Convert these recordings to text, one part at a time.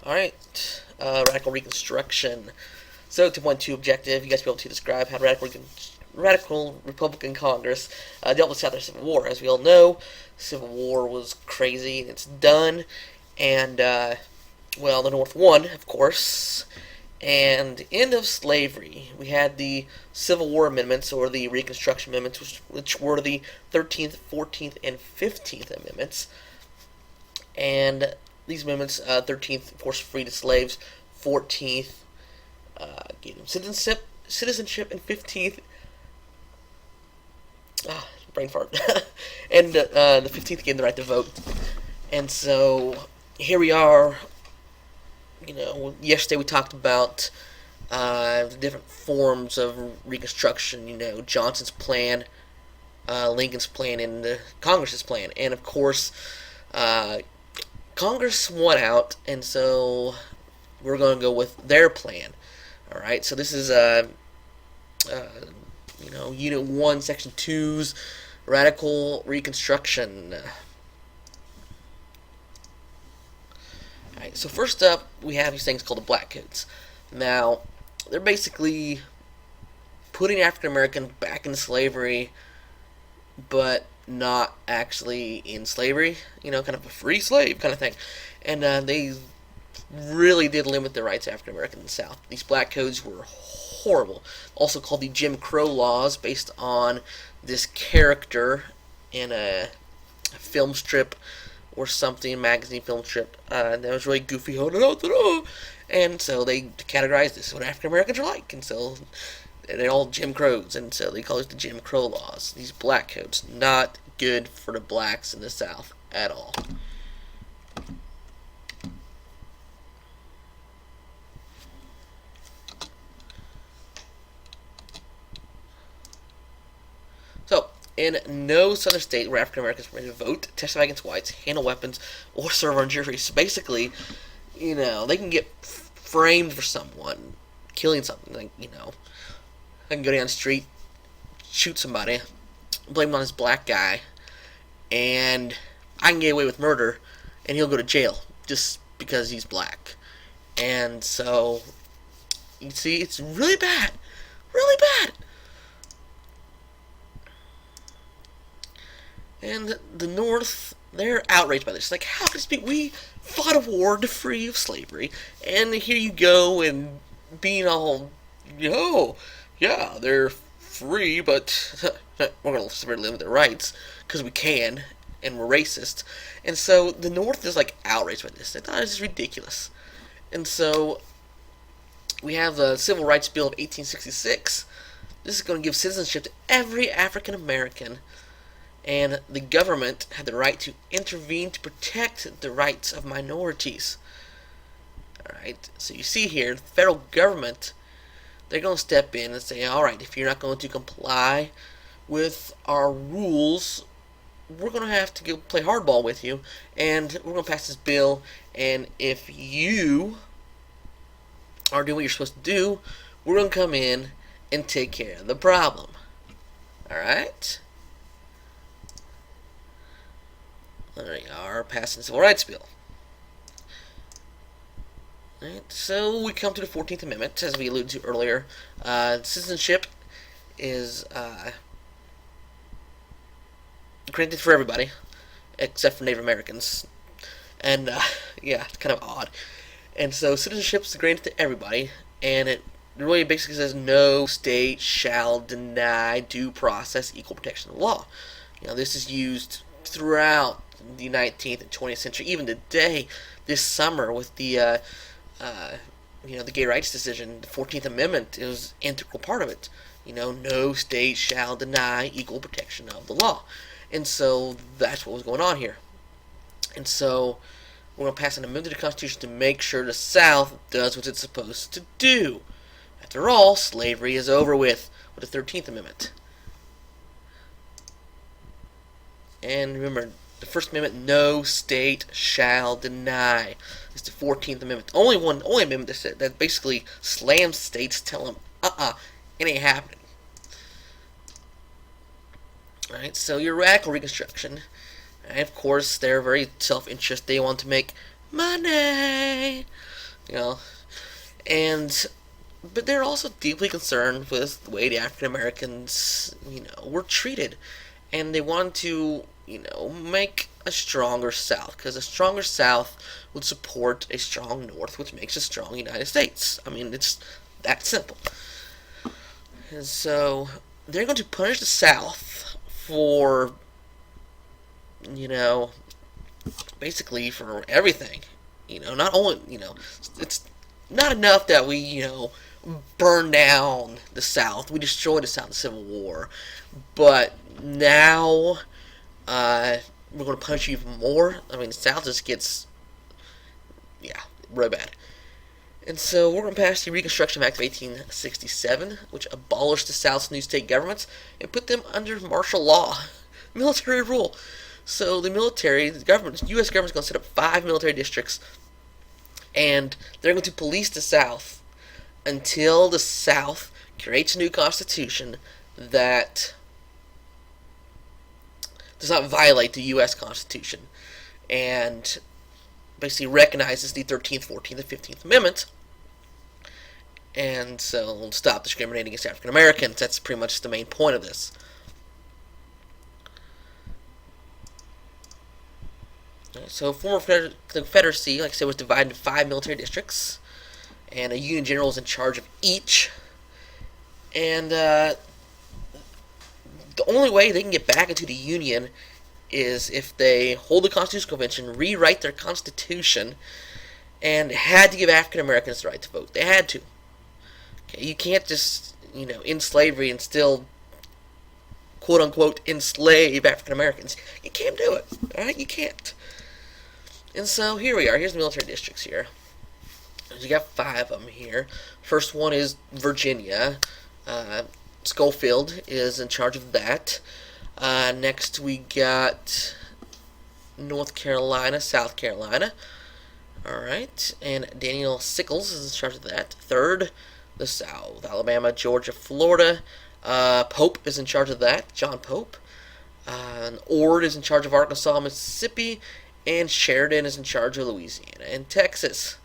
Alright, Radical Reconstruction. So, 2.2 objective, you guys be able to describe how Radical Republican Congress dealt with Southern Civil War. As we all know, Civil War was crazy, and it's done, and, well, the North won, of course, and end of slavery. We had the Civil War Amendments, or the Reconstruction Amendments, which were the 13th, 14th, and 15th Amendments, and these amendments, 13th, forced freed slaves, 14th, gave them citizenship, and 15th, brain fart, and the 15th gave them the right to vote. And so, here we are, yesterday we talked about the different forms of Reconstruction, Johnson's plan, Lincoln's plan, and Congress's plan. And of course, Congress won out, and so we're going to go with their plan. All right, so this is Unit 1, Section 2's Radical Reconstruction. All right, so first up, we have these things called the Black Codes. Now, they're basically putting African Americans back in slavery, but not actually in slavery, kind of a free slave kind of thing. And they really did limit the rights of African Americans in the South. These black codes were horrible. Also called the Jim Crow laws, based on this character in a film strip or something, magazine film strip, that was really goofy. And so they categorized this as what African Americans are like, and so they're all Jim Crows, and so they call it the Jim Crow laws. These black codes, not good for the blacks in the South at all. So, in no southern state were African Americans permitted to vote, testify against whites, handle weapons, or serve on juries. So basically, they can get framed for someone killing something. I can go down the street, shoot somebody, blame it on this black guy, and I can get away with murder, and he'll go to jail just because he's black. And so, you see, it's really bad. Really bad. And the North, they're outraged by this. Like, how can this be? We fought a war to free of slavery, and here you go and being all, yeah, they're free, but we're going to limit their rights because we can, and we're racist. And so the North is like outraged by this. They thought this is ridiculous. And so we have the Civil Rights Bill of 1866. This is going to give citizenship to every African American, and the government had the right to intervene to protect the rights of minorities. Alright, so you see here, the federal government, they're going to step in and say, alright, if you're not going to comply with our rules, we're going to have to go play hardball with you, and we're going to pass this bill, and if you are doing what you're supposed to do, we're going to come in and take care of the problem. Alright? There you are, passing the Civil Rights Bill. Alright, so we come to the 14th Amendment, as we alluded to earlier. Citizenship is granted for everybody, except for Native Americans. And, yeah, it's kind of odd. And so citizenship is granted to everybody, and it really basically says no state shall deny due process, equal protection of the law. This is used throughout the 19th and 20th century, even today, this summer with the gay rights decision. The 14th Amendment is an integral part of it. No state shall deny equal protection of the law. And so that's what was going on here. And so we're going to pass an amendment to the Constitution to make sure the South does what it's supposed to do. After all, slavery is over with the 13th Amendment. And remember, the First Amendment, no state shall deny. It's the 14th Amendment. Only amendment that basically slams states, tell them, it ain't happening. Alright, so your Radical Reconstruction, and of course, they're very self-interest. They want to make money. you know, and but they're also deeply concerned with the way the African Americans, were treated, and they wanted to, make a stronger South, because a stronger South would support a strong North, which makes a strong United States. I mean, it's that simple. And so they're going to punish the South for, basically for everything. Not only, it's not enough that we, burn down the South. We destroyed the South in the Civil War. But now we're going to punish you even more. I mean, the South just gets, real bad. And so we're going to pass the Reconstruction Act of 1867, which abolished the South's new state governments and put them under martial law, military rule. So the military, the government, the U.S. government is going to set up 5 military districts, and they're going to police the South until the South creates a new constitution that does not violate the U.S. Constitution and basically recognizes the 13th, 14th, and 15th Amendments, and so stop discriminating against African Americans. That's pretty much the main point of this. So former Confederacy, like I said, was divided into 5 military districts, and a Union general was in charge of each. And the only way they can get back into the Union is if they hold the Constitutional Convention, rewrite their Constitution, and had to give African Americans the right to vote. They had to. Okay, you can't just, end slavery and still, quote unquote, enslave African Americans. You can't do it. Alright? You can't. And so here we are. Here's the military districts here. You got 5 of them here. First one is Virginia. Schofield is in charge of that. Next we got North Carolina, South Carolina. Alright, and Daniel Sickles is in charge of that. Third, the South, Alabama, Georgia, Florida. Pope is in charge of that, John Pope. Ord is in charge of Arkansas, Mississippi. And Sheridan is in charge of Louisiana and Texas.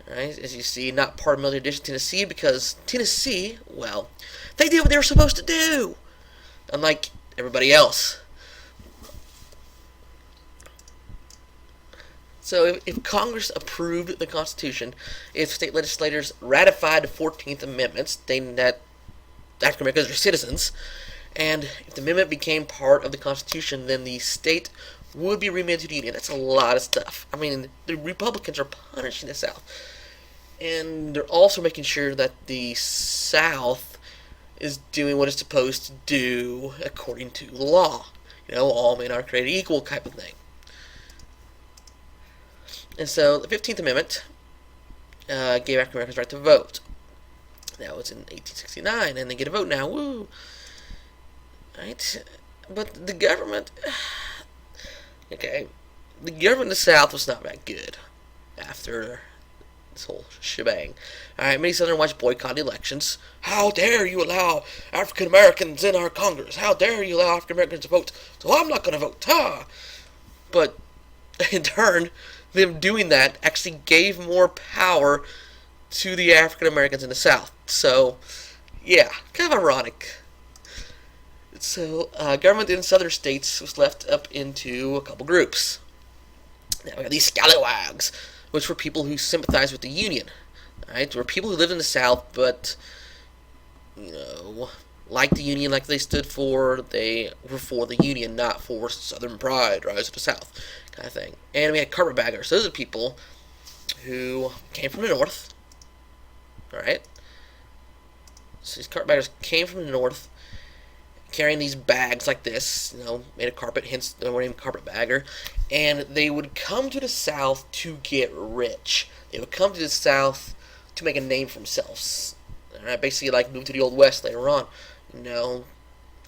Alright, as you see, not part of military district Tennessee, because Tennessee, well, they did what they were supposed to do, unlike everybody else. So if Congress approved the Constitution, if state legislators ratified the 14th Amendments, stating that African Americans are citizens, and if the amendment became part of the Constitution, then the state would be remanded to the Union. That's a lot of stuff. I mean, the Republicans are punishing the South. And they're also making sure that the South is doing what it's supposed to do according to the law. All men are created equal type of thing. And so the 15th Amendment gave African Americans the right to vote. That was in 1869, and they get a vote now. Woo! Right? But the government... Okay, the government in the South was not that good after this whole shebang. Alright, many Southern whites boycotted elections. How dare you allow African Americans in our Congress? How dare you allow African Americans to vote? So I'm not going to vote. Ha! But in turn, them doing that actually gave more power to the African Americans in the South. So, yeah, kind of ironic. So, government in southern states was left up into a couple groups. Now we have these scallywags, which were people who sympathized with the Union. Alright, there were people who lived in the South, but, liked the Union, like they stood for. They were for the Union, not for Southern pride, rise of the South, kind of thing. And we had carpetbaggers. Those are people who came from the North. Alright? So these carpetbaggers came from the North, carrying these bags like this, made of carpet, hence the name carpetbagger, and they would come to the South to get rich. They would come to the South to make a name for themselves. Alright, basically like move to the Old West later on.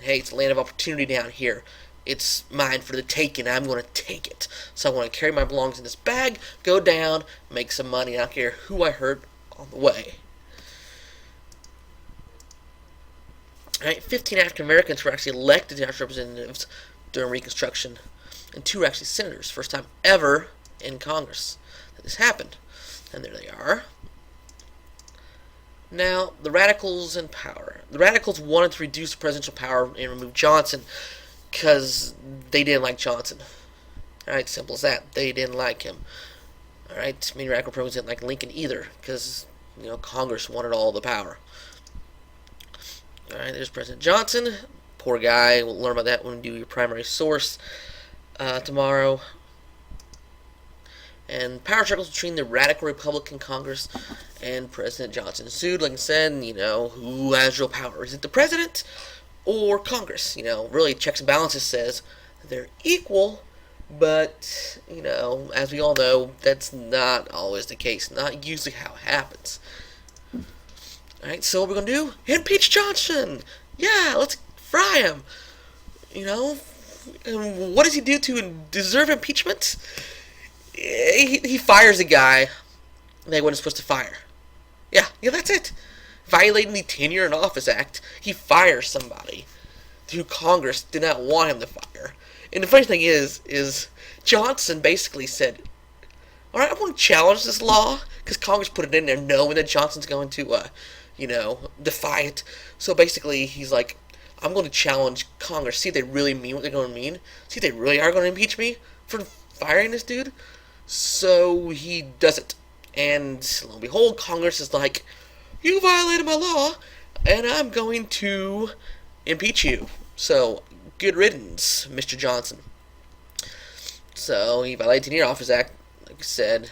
Hey, it's a land of opportunity down here. It's mine for the taking. I'm going to take it. So I want to carry my belongings in this bag, go down, make some money. I don't care who I hurt on the way. Right, 15 African Americans were actually elected to House of Representatives during Reconstruction, and 2 were actually senators. First time ever in Congress that this happened. And there they are. Now, the Radicals in power. The Radicals wanted to reduce presidential power and remove Johnson because they didn't like Johnson. Alright, simple as that. They didn't like him. Alright, many Radical Republicans didn't like Lincoln either because, Congress wanted all the power. Alright, there's President Johnson. Poor guy. We'll learn about that when we do your primary source tomorrow. And power struggles between the Radical Republican Congress and President Johnson ensued. Like I said, who has real power? Is it the president or Congress? Really, checks and balances says they're equal, but, as we all know, that's not always the case. Not usually how it happens. Alright, so what we're going to do? Impeach Johnson! Yeah, let's fry him! And what does he do to deserve impeachment? He fires a guy they weren't supposed to fire. Yeah, that's it. Violating the Tenure in Office Act, he fires somebody who Congress did not want him to fire. And the funny thing is Johnson basically said, alright, I'm going to challenge this law, because Congress put it in there knowing that Johnson's going to, defy it. So basically, he's like, I'm going to challenge Congress, see if they really mean what they're going to mean, see if they really are going to impeach me for firing this dude. So he does it. And lo and behold, Congress is like, you violated my law, and I'm going to impeach you. So, good riddance, Mr. Johnson. So, he violated the Tenure Office Act, like I said.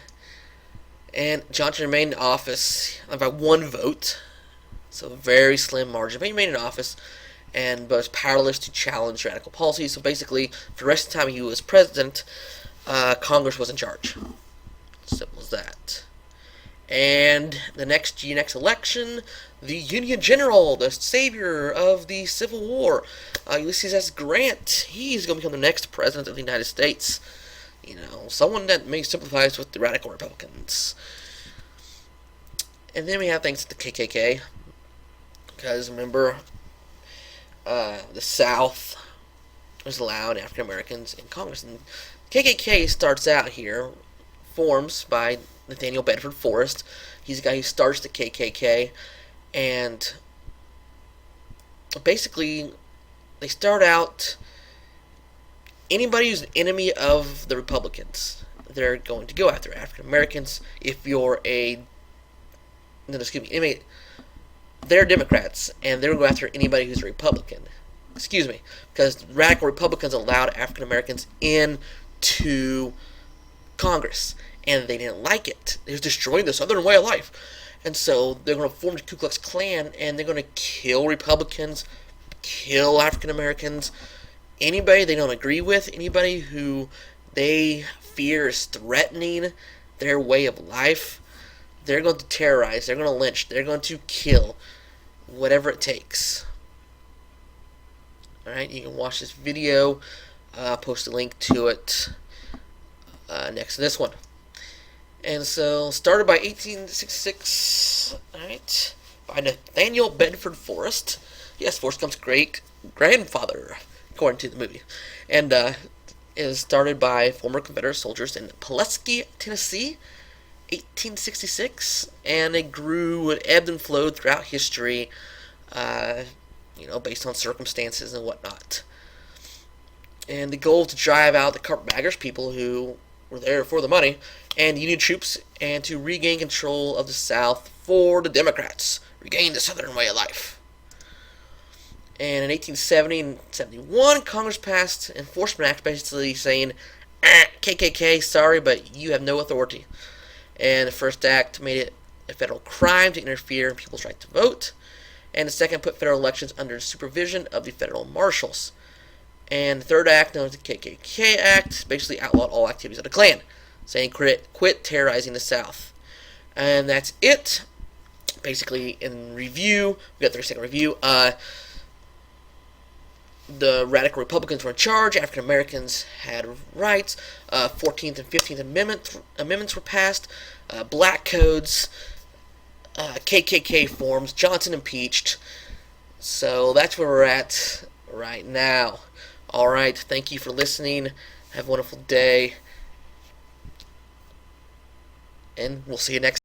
And Johnson remained in office by one vote. So, a very slim margin. But he remained in office and was powerless to challenge radical policies. So, basically, for the rest of the time he was president, Congress was in charge. Simple as that. And the next election, the Union General, the savior of the Civil War, Ulysses S. Grant, he's going to become the next president of the United States. Someone that may sympathize with the Radical Republicans. And then we have things like the KKK. Because remember, the South was allowed African Americans in Congress. And KKK starts out here, forms by Nathaniel Bedford Forrest. He's the guy who starts the KKK, and basically they start out, anybody who's an enemy of the Republicans, they're going to go after African Americans. If you're they're Democrats, and they're going to go after anybody who's a Republican. Because Radical Republicans allowed African Americans into Congress, and they didn't like it. It was destroying the Southern way of life. And so they're going to form the Ku Klux Klan, and they're going to kill Republicans, kill African Americans, anybody they don't agree with, anybody who they fear is threatening their way of life. They're going to terrorize, they're going to lynch, they're going to kill, whatever it takes. Alright, you can watch this video. Post a link to it next to this one. And so, started by 1866, alright, by Nathaniel Bedford Forrest. Yes, Forrest Gump's great-grandfather, according to the movie. And is started by former Confederate soldiers in Pulaski, Tennessee, 1866. And it grew, it ebbed and flowed throughout history, based on circumstances and whatnot. And the goal to drive out the carpetbaggers, people who were there for the money, and Union troops, and to regain control of the South for the Democrats. Regain the Southern way of life. And in 1870 and 71, Congress passed an Enforcement Act basically saying, KKK, sorry, but you have no authority. And the first act made it a federal crime to interfere in people's right to vote. And the second put federal elections under the supervision of the federal marshals. And the third act, known as the KKK Act, basically outlawed all activities of the Klan, saying quit terrorizing the South. And that's it. Basically, in review, we got 30-second review. The Radical Republicans were in charge. African Americans had rights. 14th and 15th Amendments were passed. Black codes. KKK forms. Johnson impeached. So that's where we're at right now. Alright, thank you for listening. Have a wonderful day. and we'll see you next